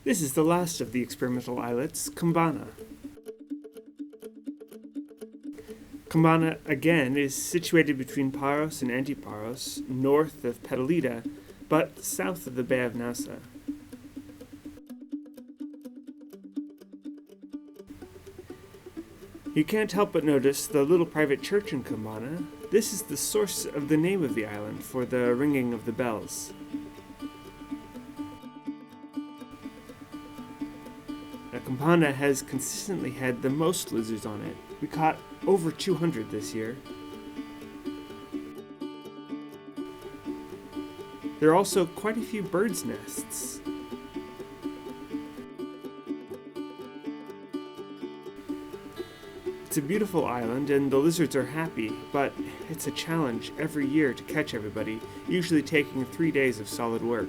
This is the last of the experimental islets, Kambana. Kambana, again, is situated between Paros and Antiparos, north of Petalida, but south of the Bay of Nasa. You can't help but notice the little private church in Kambana. This is the source of the name of the island for the ringing of the bells. Now, Kambana has consistently had the most lizards on it. We caught over 200 this year. There are also quite a few birds' nests. It's a beautiful island and the lizards are happy, but it's a challenge every year to catch everybody, usually taking 3 days of solid work.